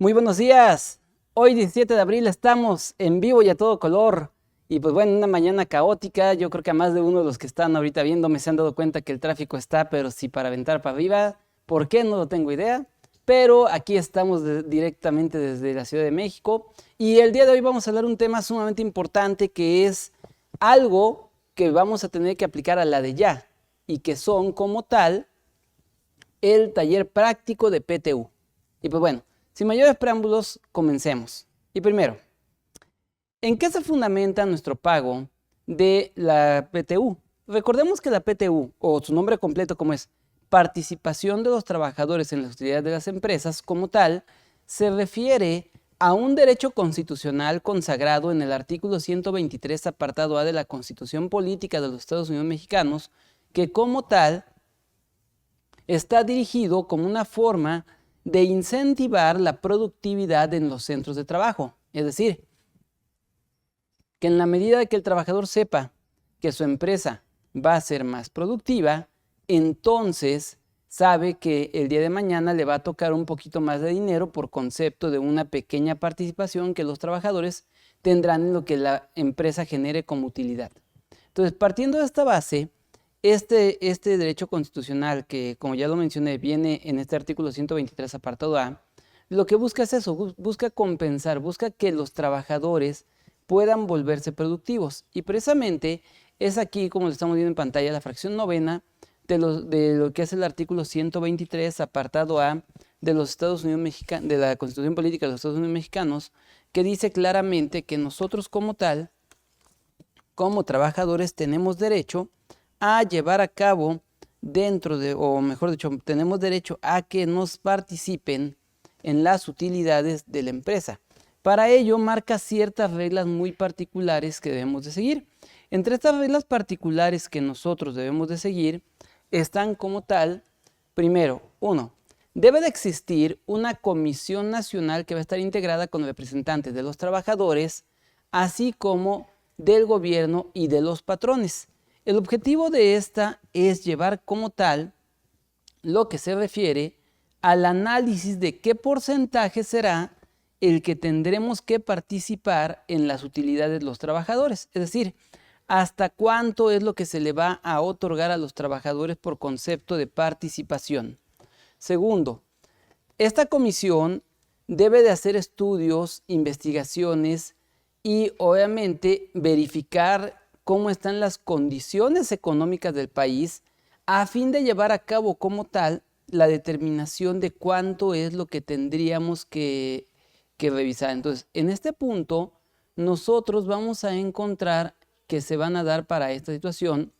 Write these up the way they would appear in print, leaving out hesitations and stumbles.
Muy buenos días. Hoy 17 de abril estamos en vivo y a todo color. Y pues bueno, una mañana caótica. Yo creo que a más de uno de los que están ahorita viéndome se han dado cuenta que el tráfico está, pero sí para aventar para arriba. ¿Por qué? No lo tengo idea. Pero aquí estamos directamente desde la Ciudad de México. Y el día de hoy vamos a hablar de un tema sumamente importante que es algo que vamos a tener que aplicar a la de ya. Y que son como tal el taller práctico de PTU. Y pues bueno, sin mayores preámbulos, comencemos. Y primero, ¿en qué se fundamenta nuestro pago de la PTU? Recordemos que la PTU, o su nombre completo como es Participación de los Trabajadores en las Utilidades de las Empresas, como tal, se refiere a un derecho constitucional consagrado en el artículo 123, apartado A de la Constitución Política de los Estados Unidos Mexicanos, que como tal está dirigido como una forma de incentivar la productividad en los centros de trabajo. Es decir, que en la medida de que el trabajador sepa que su empresa va a ser más productiva, entonces sabe que el día de mañana le va a tocar un poquito más de dinero por concepto de una pequeña participación que los trabajadores tendrán en lo que la empresa genere como utilidad. Entonces, partiendo de esta base, este derecho constitucional que, como ya lo mencioné, viene en este artículo 123, apartado A, lo que busca es eso, busca compensar, busca que los trabajadores puedan volverse productivos. Y precisamente es aquí, como lo estamos viendo en pantalla, la fracción novena de lo que es el artículo 123, apartado A de los Estados Unidos Mexicanos, de la Constitución Política de los Estados Unidos Mexicanos, que dice claramente que nosotros como tal, como trabajadores, tenemos derecho a llevar a cabo dentro de, o mejor dicho, tenemos derecho a que nos participen en las utilidades de la empresa. Para ello marca ciertas reglas muy particulares que debemos de seguir. Entre estas reglas particulares que nosotros debemos de seguir están como tal, primero, uno, debe de existir una comisión nacional que va a estar integrada con representantes de los trabajadores, así como del gobierno y de los patrones. El objetivo de esta es llevar como tal lo que se refiere al análisis de qué porcentaje será el que tendremos que participar en las utilidades de los trabajadores. Es decir, hasta cuánto es lo que se le va a otorgar a los trabajadores por concepto de participación. Segundo, esta comisión debe de hacer estudios, investigaciones y obviamente verificar cómo están las condiciones económicas del país a fin de llevar a cabo como tal la determinación de cuánto es lo que tendríamos que revisar. Entonces, en este punto, nosotros vamos a encontrar que se van a dar para esta situación,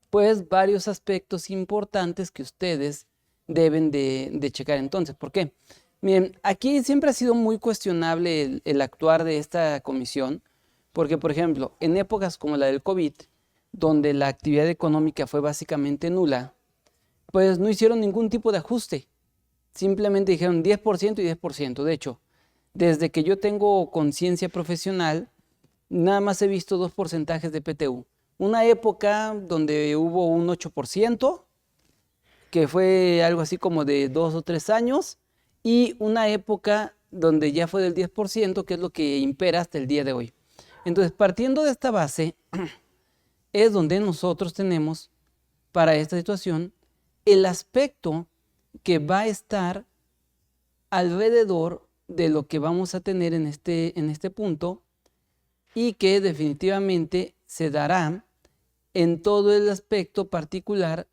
pues varios aspectos importantes que ustedes deben de checar. Entonces, ¿por qué? Miren, aquí siempre ha sido muy cuestionable el actuar de esta comisión, porque, por ejemplo, en épocas como la del COVID, donde la actividad económica fue básicamente nula, pues no hicieron ningún tipo de ajuste. Simplemente dijeron 10% y 10%. De hecho, desde que yo tengo conciencia profesional, nada más he visto dos porcentajes de PTU. Una época donde hubo un 8%, que fue algo así como de 2 o 3 años, y una época donde ya fue del 10%, que es lo que impera hasta el día de hoy. Entonces, partiendo de esta base, es donde nosotros tenemos para esta situación el aspecto que va a estar alrededor de lo que vamos a tener en este punto y que definitivamente se dará en todo el aspecto particular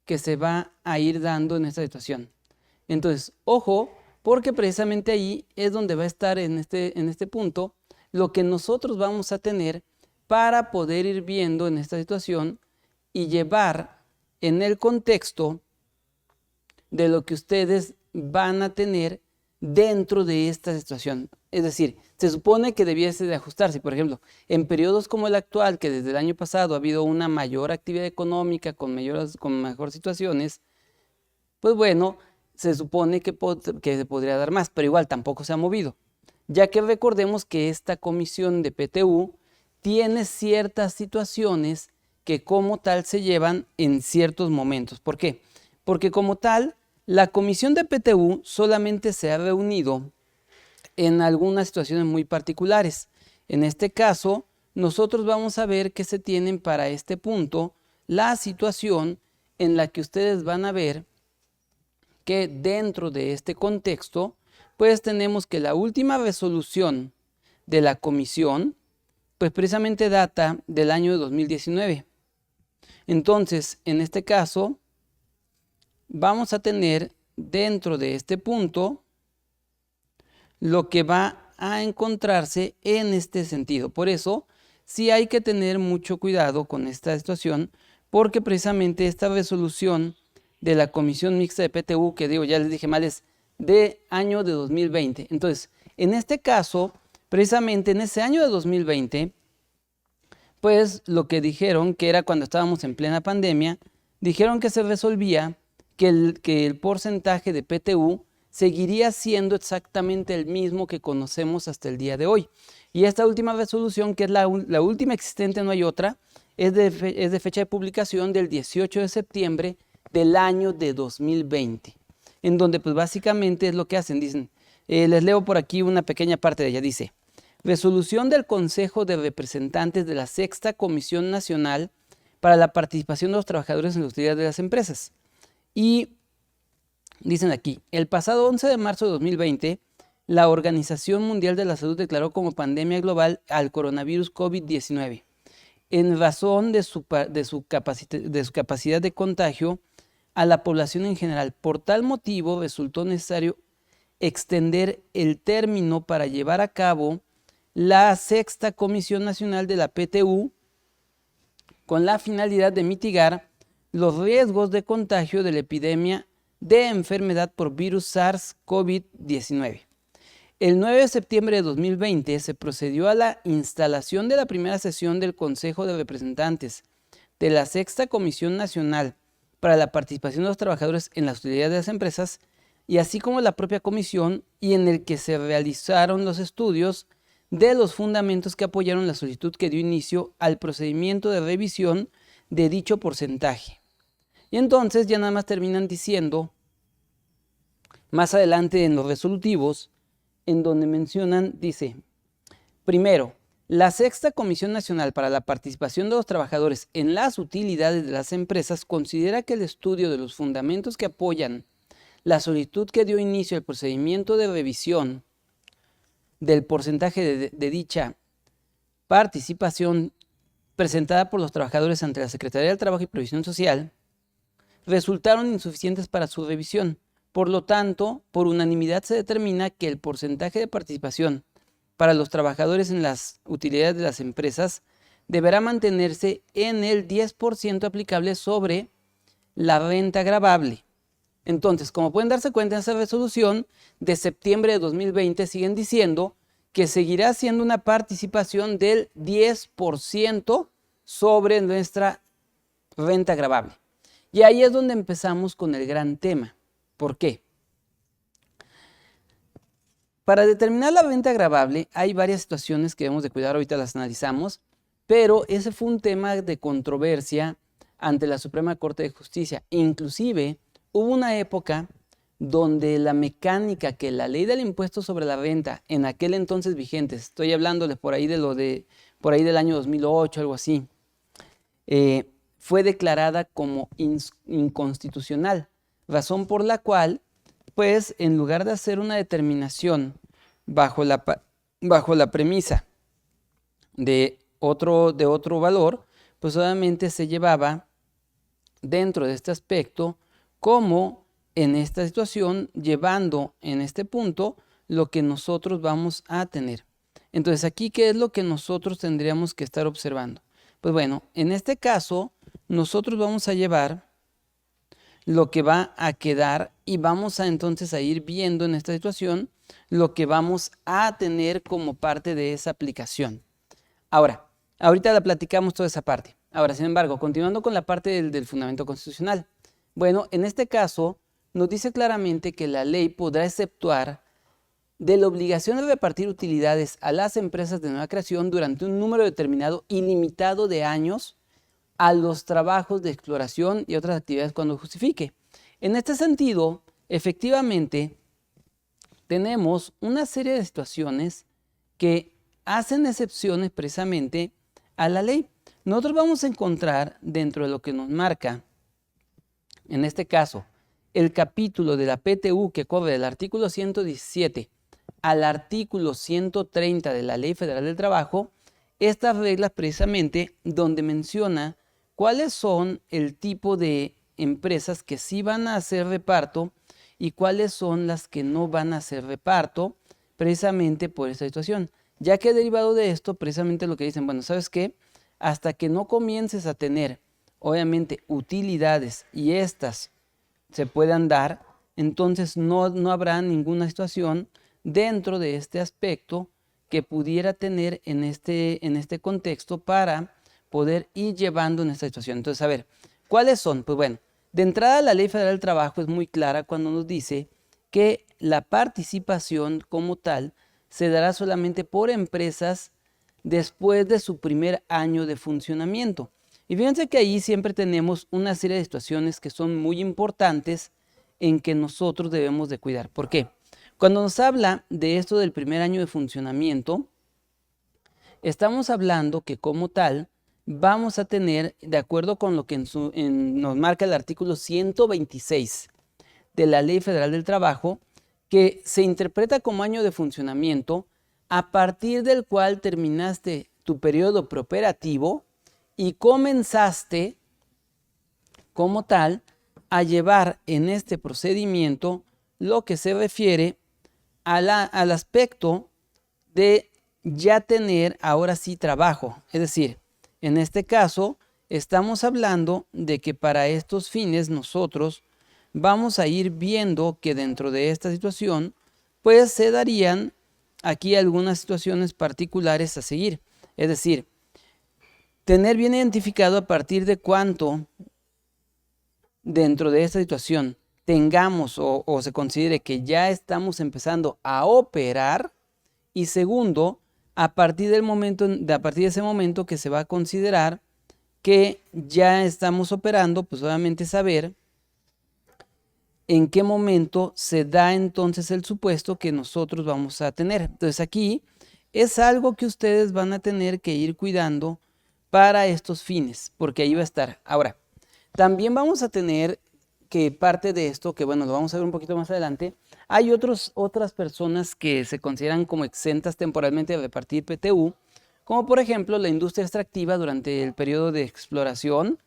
que se va a ir dando en esta situación. Entonces, ojo, porque precisamente ahí es donde va a estar en este punto lo que nosotros vamos a tener para poder ir viendo en esta situación y llevar en el contexto de lo que ustedes van a tener dentro de esta situación. Es decir, se supone que debiese de ajustarse. Por ejemplo, en periodos como el actual, que desde el año pasado ha habido una mayor actividad económica con mejores situaciones, pues bueno, se supone que se podría dar más, pero igual tampoco se ha movido, ya que recordemos que esta comisión de PTU tiene ciertas situaciones que como tal se llevan en ciertos momentos. ¿Por qué? Porque como tal, La comisión de PTU solamente se ha reunido en algunas situaciones muy particulares. En este caso, nosotros vamos a ver que se tienen para este punto la situación en la que ustedes van a ver que dentro de este contexto, pues tenemos que la última resolución de la comisión, pues precisamente data del año 2019. Entonces, en este caso, vamos a tener dentro de este punto lo que va a encontrarse en este sentido. Por eso, sí hay que tener mucho cuidado con esta situación, porque precisamente esta resolución de la Comisión Mixta de PTU, que digo, ya les dije mal, es de año de 2020. Entonces, en este caso, precisamente en ese año de 2020, pues lo que dijeron, que era cuando estábamos en plena pandemia, dijeron que se resolvía que el porcentaje de PTU seguiría siendo exactamente el mismo que conocemos hasta el día de hoy. Y esta última resolución, que es la última existente, no hay otra, es de fecha de publicación del 18 de septiembre del año de 2020, en donde pues básicamente es lo que hacen, dicen, les leo por aquí una pequeña parte de ella, dice: resolución del Consejo de Representantes de la Sexta Comisión Nacional para la Participación de los Trabajadores en las Utilidades de las Empresas. Y dicen aquí, el pasado 11 de marzo de 2020, la Organización Mundial de la Salud declaró como pandemia global al coronavirus COVID-19, en razón de su capacidad de contagio a la población en general. Por tal motivo, resultó necesario extender el término para llevar a cabo la Sexta Comisión Nacional de la PTU con la finalidad de mitigar los riesgos de contagio de la epidemia de enfermedad por virus SARS-CoV-19. El 9 de septiembre de 2020 se procedió a la instalación de la primera sesión del Consejo de Representantes de la Sexta Comisión Nacional para la Participación de los Trabajadores en las Utilidades de las Empresas, y así como la propia comisión, y en el que se realizaron los estudios de los fundamentos que apoyaron la solicitud que dio inicio al procedimiento de revisión de dicho porcentaje. Y entonces ya nada más terminan diciendo, más adelante en los resolutivos, en donde mencionan, dice, primero, la Sexta Comisión Nacional para la Participación de los Trabajadores en las Utilidades de las Empresas considera que el estudio de los fundamentos que apoyan la solicitud que dio inicio al procedimiento de revisión del porcentaje de dicha participación presentada por los trabajadores ante la Secretaría del Trabajo y Previsión Social resultaron insuficientes para su revisión. Por lo tanto, por unanimidad se determina que el porcentaje de participación para los trabajadores en las utilidades de las empresas deberá mantenerse en el 10% aplicable sobre la renta gravable. Entonces, como pueden darse cuenta, en esa resolución de septiembre de 2020 siguen diciendo que seguirá siendo una participación del 10% sobre nuestra renta gravable. Y ahí es donde empezamos con el gran tema. ¿Por qué? Para determinar la renta gravable hay varias situaciones que debemos de cuidar, ahorita las analizamos, pero ese fue un tema de controversia ante la Suprema Corte de Justicia. Inclusive hubo una época donde la mecánica que la ley del impuesto sobre la renta en aquel entonces vigente, estoy hablándoles por ahí por ahí del año 2008, algo así, fue declarada como inconstitucional, razón por la cual, pues, en lugar de hacer una determinación bajo la premisa de otro valor, pues obviamente se llevaba dentro de este aspecto como en esta situación, llevando en este punto lo que nosotros vamos a tener. Entonces, aquí, ¿qué es lo que nosotros tendríamos que estar observando? Pues bueno, en este caso, nosotros vamos a llevar lo que va a quedar y vamos a entonces a ir viendo en esta situación lo que vamos a tener como parte de esa aplicación. Ahora, ahorita la platicamos toda esa parte. Ahora, sin embargo, continuando con la parte del fundamento constitucional. Bueno, en este caso nos dice claramente que la ley podrá exceptuar de la obligación de repartir utilidades a las empresas de nueva creación durante un número determinado ilimitado de años a los trabajos de exploración y otras actividades cuando justifique. En este sentido, efectivamente tenemos una serie de situaciones que hacen excepciones precisamente a la ley. Nosotros vamos a encontrar dentro de lo que nos marca, en este caso, el capítulo de la PTU que corre del artículo 117 al artículo 130 de la Ley Federal del Trabajo, estas reglas precisamente donde menciona cuáles son el tipo de empresas que sí van a hacer reparto y cuáles son las que no van a hacer reparto precisamente por esta situación. Ya que derivado de esto, precisamente lo que dicen, bueno, ¿sabes qué? Hasta que no comiences a tener, obviamente, utilidades y estas se puedan dar, entonces no habrá ninguna situación dentro de este aspecto que pudiera tener en este contexto para poder ir llevando en esta situación. Entonces, a ver, ¿cuáles son? Pues bueno, de entrada la Ley Federal del Trabajo es muy clara cuando nos dice que la participación como tal se dará solamente por empresas después de su primer año de funcionamiento. Y fíjense que ahí siempre tenemos una serie de situaciones que son muy importantes en que nosotros debemos de cuidar. ¿Por qué? Cuando nos habla de esto del primer año de funcionamiento, estamos hablando que como tal vamos a tener, de acuerdo con lo que nos marca el artículo 126 de la Ley Federal del Trabajo, que se interpreta como año de funcionamiento a partir del cual terminaste tu periodo preoperativo y comenzaste como tal a llevar en este procedimiento lo que se refiere al aspecto de ya tener ahora sí trabajo. Es decir, en este caso estamos hablando de que para estos fines nosotros vamos a ir viendo que dentro de esta situación pues se darían aquí algunas situaciones particulares a seguir. Es decir, tener bien identificado a partir de cuánto dentro de esta situación tengamos o se considere que ya estamos empezando a operar. Y segundo, a partir de ese momento que se va a considerar que ya estamos operando, pues obviamente saber en qué momento se da entonces el supuesto que nosotros vamos a tener. Entonces aquí es algo que ustedes van a tener que ir cuidando para estos fines, porque ahí va a estar. Ahora, también vamos a tener que parte de esto, que bueno, lo vamos a ver un poquito más adelante, hay otras personas que se consideran como exentas temporalmente de repartir PTU, como por ejemplo la industria extractiva durante el periodo de exploración,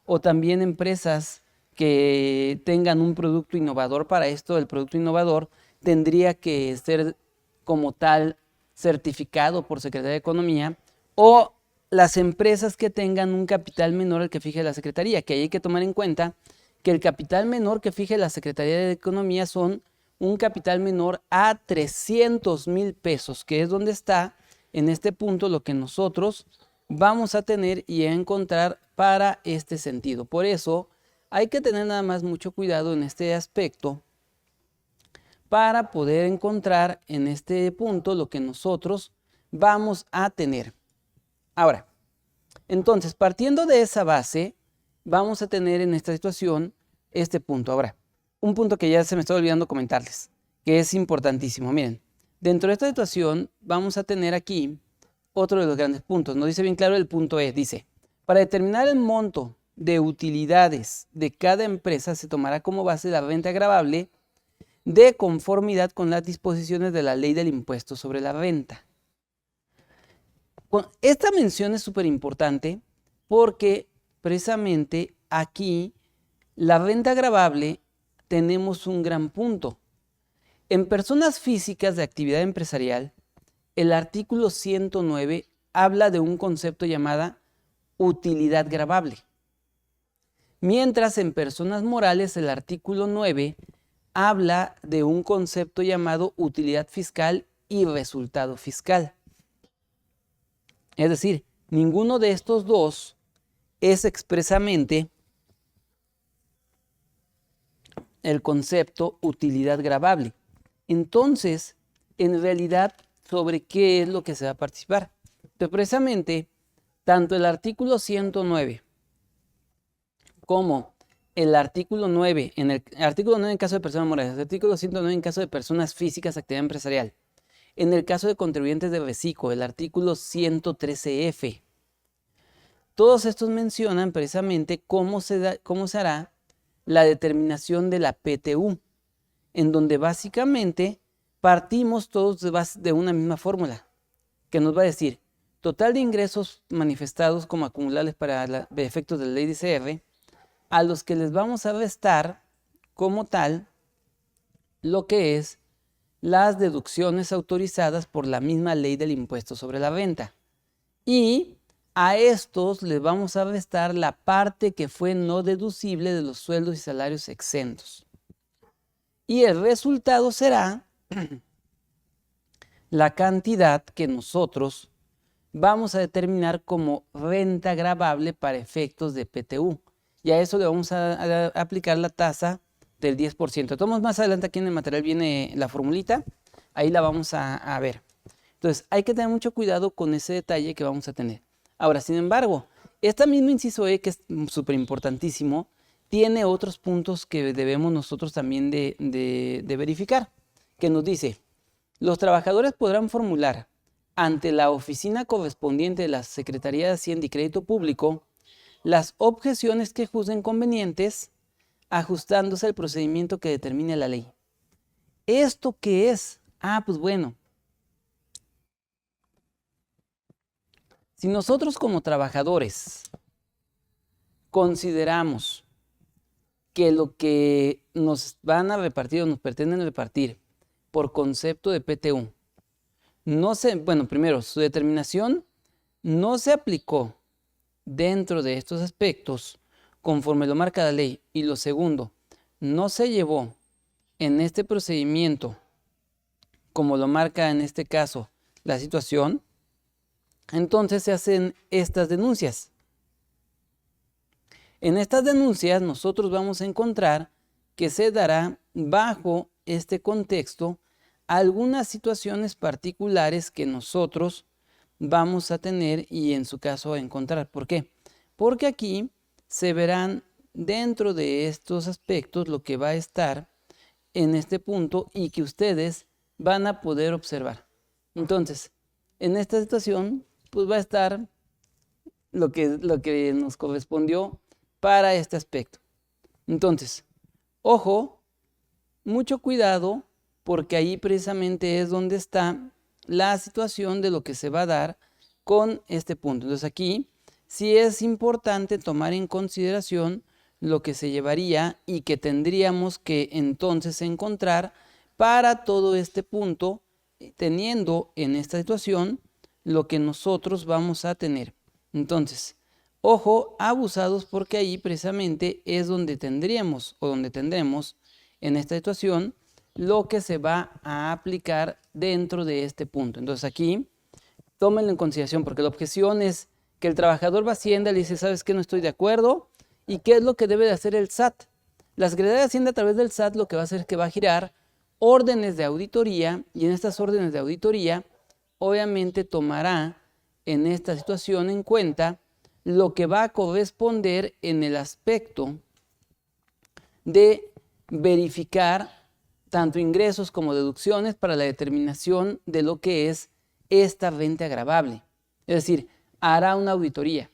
o también empresas que tengan un producto innovador. Para esto, el producto innovador tendría que ser como tal certificado por Secretaría de Economía, o las empresas que tengan un capital menor al que fije la Secretaría, que ahí hay que tomar en cuenta que el capital menor que fije la Secretaría de Economía son un capital menor a 300,000 pesos, que es donde está en este punto lo que nosotros vamos a tener y a encontrar para este sentido. Por eso hay que tener nada más mucho cuidado en este aspecto para poder encontrar en este punto lo que nosotros vamos a tener. Ahora, entonces, partiendo de esa base, vamos a tener en esta situación este punto. Ahora, un punto que ya se me está olvidando comentarles, que es importantísimo. Miren, dentro de esta situación vamos a tener aquí otro de los grandes puntos. Nos dice bien claro el punto E. Dice, para determinar el monto de utilidades de cada empresa se tomará como base la renta gravable de conformidad con las disposiciones de la Ley del Impuesto sobre la Renta. Esta mención es súper importante porque precisamente aquí la renta gravable tenemos un gran punto. En personas físicas de actividad empresarial, el artículo 109 habla de un concepto llamado utilidad gravable. Mientras en personas morales el artículo 9 habla de un concepto llamado utilidad fiscal y resultado fiscal. Es decir, ninguno de estos dos es expresamente el concepto utilidad gravable. Entonces, en realidad, ¿sobre qué es lo que se va a participar? Entonces, precisamente, tanto el artículo 109 como el artículo 9, en el artículo 9 en caso de personas morales, el artículo 109 en caso de personas físicas, actividad empresarial. En el caso de contribuyentes de reciclo, el artículo 113F. Todos estos mencionan precisamente cómo se hará la determinación de la PTU, en donde básicamente partimos todos de una misma fórmula, que nos va a decir total de ingresos manifestados como acumulables para efectos de la ley de ICR, a los que les vamos a restar como tal lo que es las deducciones autorizadas por la misma ley del impuesto sobre la renta. Y a estos les vamos a restar la parte que fue no deducible de los sueldos y salarios exentos. Y el resultado será la cantidad que nosotros vamos a determinar como renta gravable para efectos de PTU. Y a eso le vamos a aplicar la tasa del 10%. Tomamos más adelante aquí en el material viene la formulita, ahí la vamos a ver. Entonces hay que tener mucho cuidado con ese detalle que vamos a tener. Ahora, sin embargo, este mismo inciso E, que es súper importantísimo, tiene otros puntos que debemos nosotros también de verificar, que nos dice, los trabajadores podrán formular ante la oficina correspondiente de la Secretaría de Hacienda y Crédito Público las objeciones que juzguen convenientes, ajustándose al procedimiento que determine la ley. ¿Esto qué es? Pues bueno, si nosotros como trabajadores consideramos que lo que nos van a repartir o nos pretenden repartir por concepto de PTU, primero, su determinación no se aplicó dentro de estos aspectos conforme lo marca la ley, y lo segundo, no se llevó en este procedimiento como lo marca en este caso la situación, entonces se hacen estas denuncias. En estas denuncias nosotros vamos a encontrar que se dará bajo este contexto algunas situaciones particulares que nosotros vamos a tener y en su caso a encontrar. ¿Por qué? Porque aquí se verán dentro de estos aspectos lo que va a estar en este punto y que ustedes van a poder observar. Entonces, en esta situación, pues va a estar lo que nos correspondió para este aspecto. Entonces, ojo, mucho cuidado, porque ahí precisamente es donde está la situación de lo que se va a dar con este punto. Entonces aquí sí es importante tomar en consideración lo que se llevaría y que tendríamos que entonces encontrar para todo este punto, teniendo en esta situación lo que nosotros vamos a tener. Entonces, ojo, abusados, porque ahí precisamente es donde tendremos en esta situación lo que se va a aplicar dentro de este punto. Entonces aquí, tómenlo en consideración, porque la objeción es que el trabajador va a Hacienda y le dice, ¿sabes qué? No estoy de acuerdo. ¿Y qué es lo que debe de hacer el SAT? La Secretaría de Hacienda a través del SAT lo que va a hacer es que va a girar órdenes de auditoría, y en estas órdenes de auditoría obviamente tomará en esta situación en cuenta lo que va a corresponder en el aspecto de verificar tanto ingresos como deducciones para la determinación de lo que es esta renta gravable. Es decir, hará una auditoría.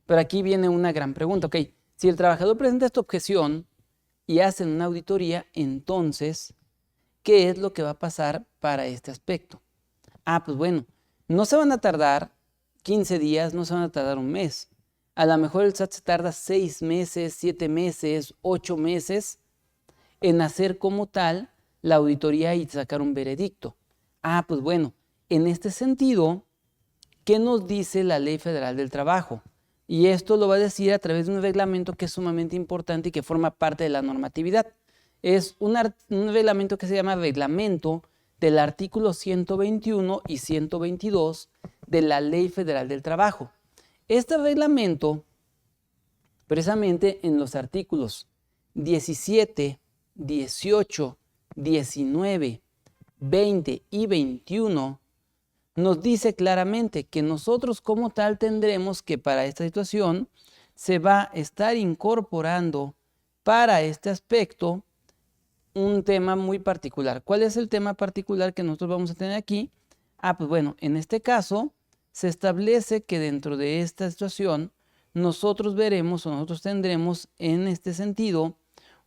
Pero aquí viene una gran pregunta. Ok, si el trabajador presenta esta objeción y hacen una auditoría, entonces, ¿qué es lo que va a pasar para este aspecto? Pues bueno, no se van a tardar 15 días, no se van a tardar un mes. A lo mejor el SAT se tarda 6 meses, 7 meses, 8 meses en hacer como tal la auditoría y sacar un veredicto. Pues bueno, en este sentido, ¿qué nos dice la Ley Federal del Trabajo? Y esto lo va a decir a través de un reglamento que es sumamente importante y que forma parte de la normatividad. Es un reglamento que se llama Reglamento del artículo 121 y 122 de la Ley Federal del Trabajo. Este reglamento, precisamente en los artículos 17, 18, 19, 20 y 21, nos dice claramente que nosotros como tal tendremos que para esta situación se va a estar incorporando para este aspecto un tema muy particular. ¿Cuál es el tema particular que nosotros vamos a tener aquí? Pues bueno, en este caso se establece que dentro de esta situación nosotros veremos o nosotros tendremos en este sentido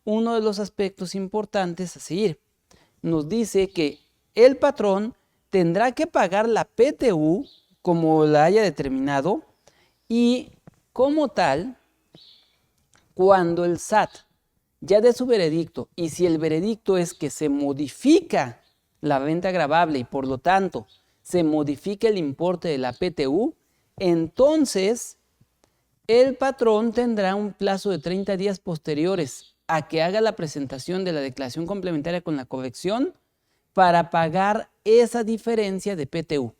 uno de los aspectos importantes a seguir. Nos dice que el patrón tendrá que pagar la PTU como la haya determinado y como tal, cuando el SAT ya dé su veredicto y si el veredicto es que se modifica la renta gravable y por lo tanto se modifica el importe de la PTU, entonces el patrón tendrá un plazo de 30 días posteriores a que haga la presentación de la declaración complementaria con la corrección para pagar esa diferencia de PTU.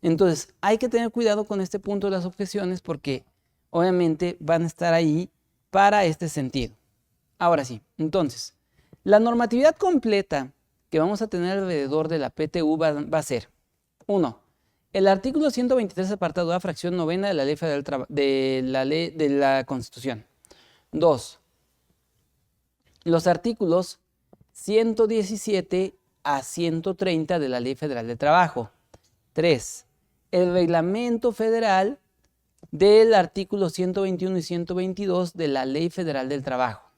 Entonces, hay que tener cuidado con este punto de las objeciones porque obviamente van a estar ahí para este sentido. Ahora sí, entonces, la normatividad completa que vamos a tener alrededor de la PTU va a ser 1. El artículo 123, apartado A, fracción novena de la Ley Federal de la Constitución. 2. Los artículos 117 a 130 de la Ley Federal de Trabajo. 3. El reglamento federal del artículo 121 y 122 de la Ley Federal del Trabajo.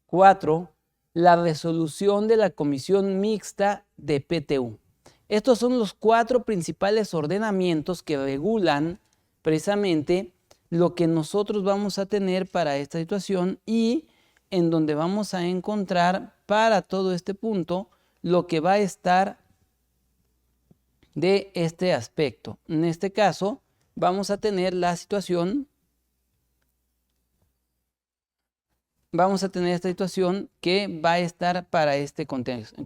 4. La resolución de la Comisión Mixta de PTU. Estos son los 4 principales ordenamientos que regulan precisamente lo que nosotros vamos a tener para esta situación y en donde vamos a encontrar para todo este punto lo que va a estar de este aspecto. En este caso vamos a tener la situación, esta situación que va a estar para este contexto.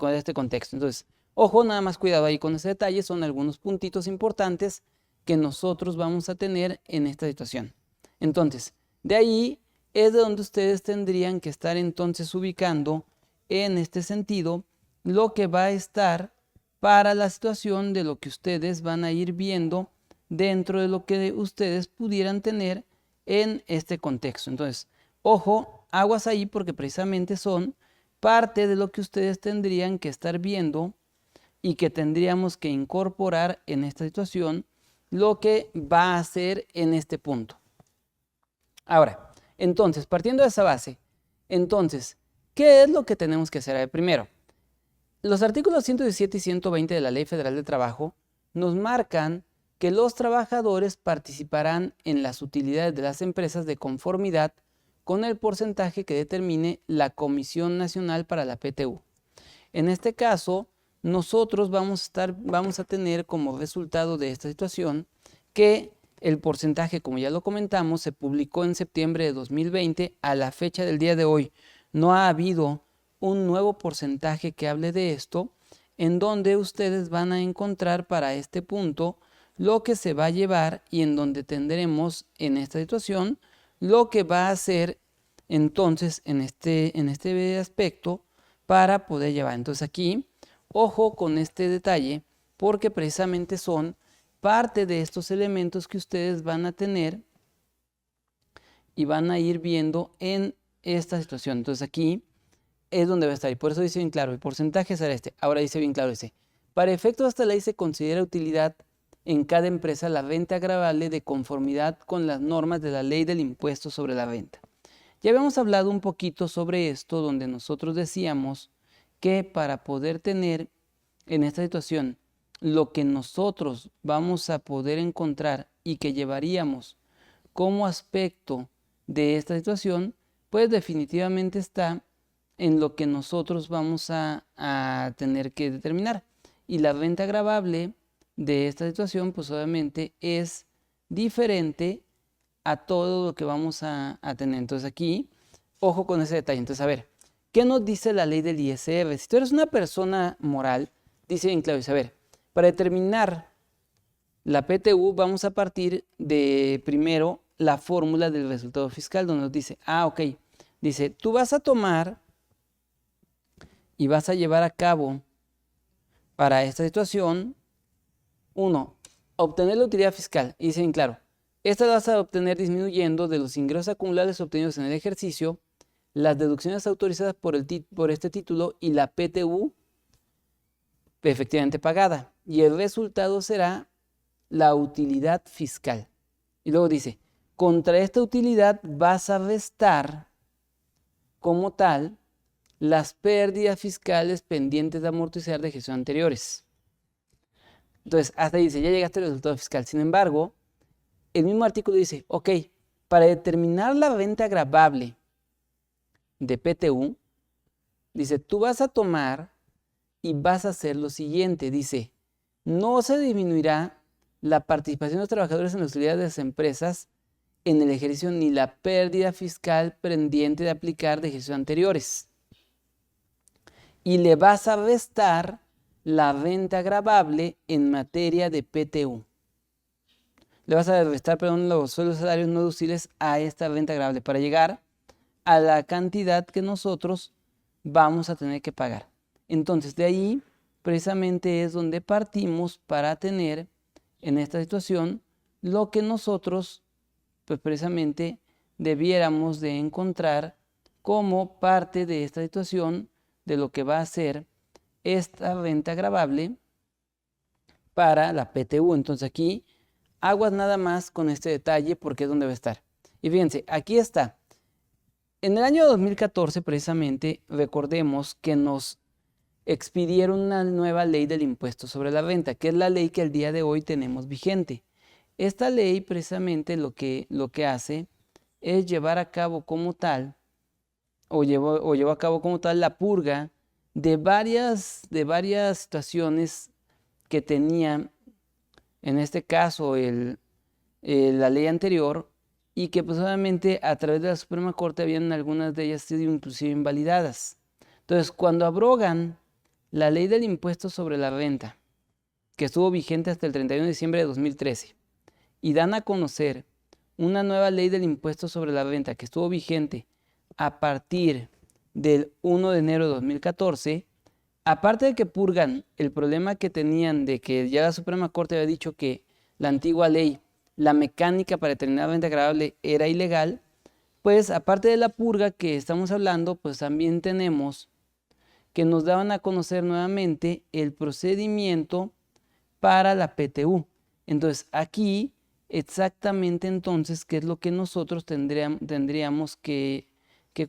Entonces, ojo, nada más cuidado ahí con ese detalle, son algunos puntitos importantes que nosotros vamos a tener en esta situación. Entonces, de ahí es de donde ustedes tendrían que estar entonces ubicando en este sentido lo que va a estar para la situación de lo que ustedes van a ir viendo dentro de lo que ustedes pudieran tener en este contexto. Entonces, ojo, aguas ahí porque precisamente son parte de lo que ustedes tendrían que estar viendo y que tendríamos que incorporar en esta situación lo que va a hacer en este punto. Ahora, entonces, partiendo de esa base, entonces, ¿qué es lo que tenemos que hacer? A ver, primero, los artículos 117 y 120 de la Ley Federal de Trabajo nos marcan que los trabajadores participarán en las utilidades de las empresas de conformidad con el porcentaje que determine la Comisión Nacional para la PTU. En este caso, nosotros vamos a tener como resultado de esta situación que el porcentaje, como ya lo comentamos, se publicó en septiembre de 2020. A la fecha del día de hoy no ha habido un nuevo porcentaje que hable de esto, en donde ustedes van a encontrar para este punto lo que se va a llevar y en donde tendremos en esta situación lo que va a hacer entonces en este aspecto para poder llevar. Entonces aquí, ojo con este detalle porque precisamente son parte de estos elementos que ustedes van a tener y van a ir viendo en esta situación. Entonces aquí es donde va a estar y por eso dice bien claro, el porcentaje será este. Ahora dice bien claro ese. Para efectos de esta ley se considera utilidad en cada empresa la renta gravable de conformidad con las normas de la ley del impuesto sobre la renta. Ya habíamos hablado un poquito sobre esto donde nosotros decíamos que para poder tener en esta situación lo que nosotros vamos a poder encontrar y que llevaríamos como aspecto de esta situación, pues definitivamente está en lo que nosotros vamos a tener que determinar. Y la renta gravable de esta situación, pues obviamente es diferente a todo lo que vamos a tener. Entonces aquí, ojo con ese detalle. Entonces, a ver, ¿qué nos dice la ley del ISR? Si tú eres una persona moral, dice bien claro, dice, a ver, para determinar la PTU vamos a partir de primero la fórmula del resultado fiscal, donde nos dice, ok, dice, tú vas a tomar y vas a llevar a cabo para esta situación, 1, obtener la utilidad fiscal. Y dice bien claro, esta la vas a obtener disminuyendo de los ingresos acumulables obtenidos en el ejercicio las deducciones autorizadas por este título y la PTU efectivamente pagada. Y el resultado será la utilidad fiscal. Y luego dice, contra esta utilidad vas a restar como tal las pérdidas fiscales pendientes de amortizar de ejercicios anteriores. Entonces, hasta ahí dice, ya llegaste al resultado fiscal. Sin embargo, el mismo artículo dice, ok, para determinar la renta gravable de PTU, dice, tú vas a tomar y vas a hacer lo siguiente. Dice, no se disminuirá la participación de los trabajadores en las utilidades de las empresas en el ejercicio ni la pérdida fiscal pendiente de aplicar de ejercicios anteriores. Y le vas a restar la renta gravable en materia de PTU. Le vas a restar, perdón, los sueldos salarios no deducibles a esta renta gravable para llegar a la cantidad que nosotros vamos a tener que pagar. Entonces, de ahí precisamente es donde partimos para tener en esta situación lo que nosotros, pues precisamente, debiéramos de encontrar como parte de esta situación de lo que va a ser esta renta gravable para la PTU. Entonces aquí aguas nada más con este detalle porque es donde va a estar. Y fíjense, aquí está. En el año 2014 precisamente recordemos que nos expidieron una nueva ley del impuesto sobre la renta, que es la ley que al día de hoy tenemos vigente. Esta ley precisamente lo que hace es llevar a cabo como tal, o llevó a cabo como tal la purga de varias situaciones que tenía, en este caso, la ley anterior, y que pues obviamente a través de la Suprema Corte habían algunas de ellas sido inclusive invalidadas. Entonces, cuando abrogan la ley del impuesto sobre la renta, que estuvo vigente hasta el 31 de diciembre de 2013, y dan a conocer una nueva ley del impuesto sobre la renta que estuvo vigente a partir del 1 de enero de 2014, aparte de que purgan el problema que tenían de que ya la Suprema Corte había dicho que la antigua ley, la mecánica para determinar renta gravable era ilegal, pues aparte de la purga que estamos hablando, pues también tenemos que nos daban a conocer nuevamente el procedimiento para la PTU. Entonces aquí exactamente entonces qué es lo que nosotros tendríamos que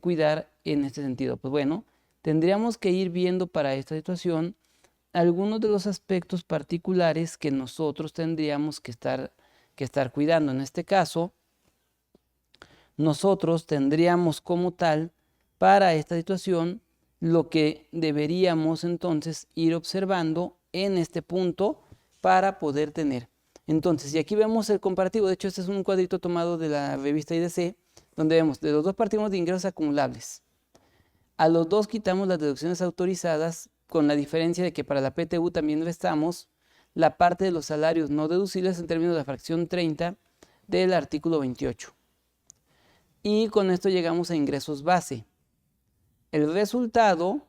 cuidar en este sentido. Pues bueno, tendríamos que ir viendo para esta situación algunos de los aspectos particulares que nosotros tendríamos que estar cuidando. En este caso, nosotros tendríamos como tal para esta situación lo que deberíamos entonces ir observando en este punto para poder tener. Entonces, y aquí vemos el comparativo. De hecho, este es un cuadrito tomado de la revista IDC, donde vemos de los dos partimos de ingresos acumulables. A los dos quitamos las deducciones autorizadas, con la diferencia de que para la PTU también restamos la parte de los salarios no deducibles en términos de la fracción 30 del artículo 28. Y con esto llegamos a ingresos base. El resultado,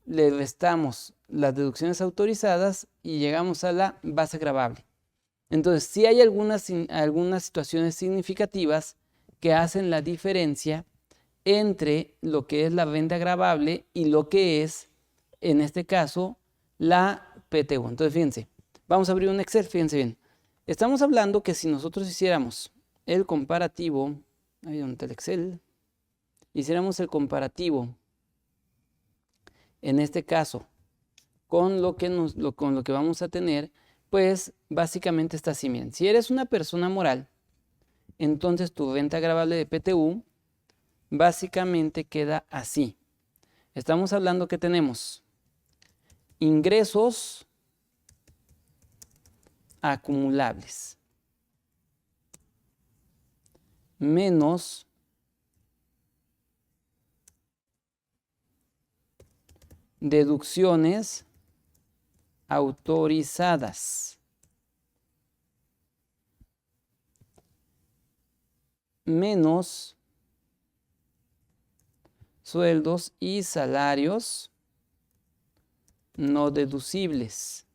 le restamos las deducciones autorizadas y llegamos a la base gravable. Entonces, sí hay algunas situaciones significativas que hacen la diferencia entre lo que es la renta gravable y lo que es, en este caso, la PTU. Entonces, fíjense, vamos a abrir un Excel, fíjense bien. Estamos hablando que si nosotros hiciéramos el comparativo, ahí donde está el Excel, hiciéramos el comparativo, en este caso, con lo que vamos a tener, pues básicamente está así. Miren, si eres una persona moral, entonces tu renta gravable de PTU básicamente queda así. Estamos hablando que tenemos ingresos acumulables menos deducciones autorizadas menos sueldos y salarios no deducibles.